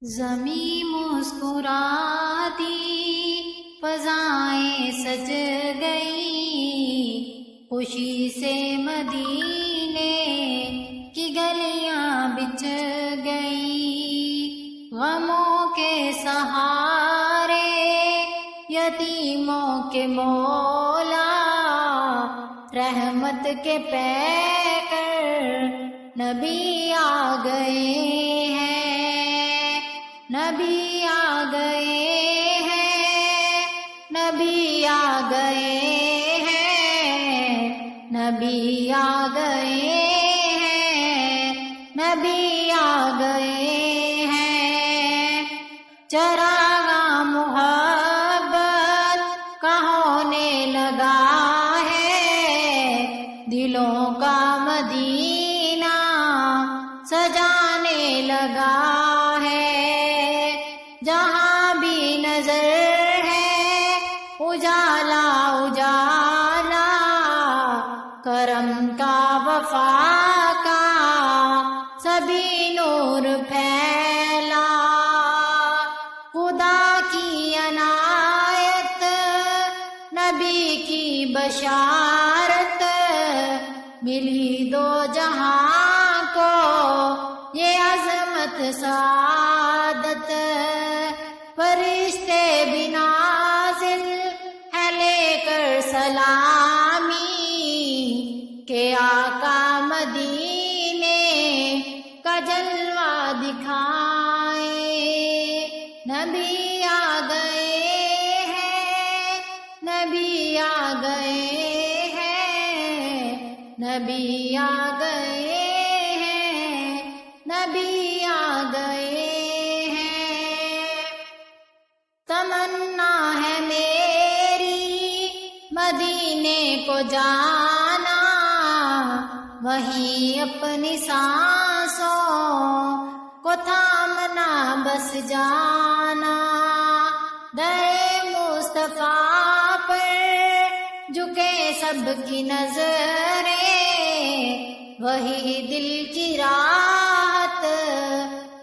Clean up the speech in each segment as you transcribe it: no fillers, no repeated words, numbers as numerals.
زمیں مسکراتی فضائیں سج گئی، خوشی سے مدینے کی گلیاں بچ گئی، غموں کے سہارے یتیموں کے مولا، رحمت کے پیکر نبی آ گئے ہیں، نبی آ گئے ہیں، نبی آ گئے ہیں، نبی آ گئے ہیں، نبی آ گئے ہیں۔ چراغ محبت کا ہونے لگا ہے، دلوں کا مدینہ سجانے لگا ہے، جہاں بھی نظر ہے اجالا اجالا، کرم کا وفا کا سبھی نور پھیلا، خدا کی عنایت نبی کی بشارت، ملی دو جہاں کو یہ عظمت سعادت، فرشتے بھی نازل ہے لے کر سلامی، کہ آقا مدینے کا جلوہ دکھائے، نبی آ گئے ہیں، نبی آ گئے ہیں، نبی آ گئے ہیں، نبی آ گئے ہیں۔ تمنا ہے میری مدینے کو جانا، وہیں اپنی سانسوں کو تھامنا بس جانا، در مصطفیٰ پر جھکے سب کی نظریں، وہی دل کی راحت،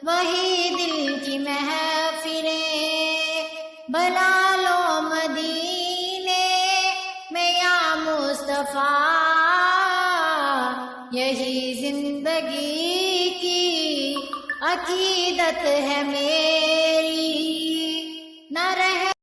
وہی دل کی محفلیں، بنا لو مدینے میں یا مصطفیٰ، یہی زندگی کی عقیدت ہے میری۔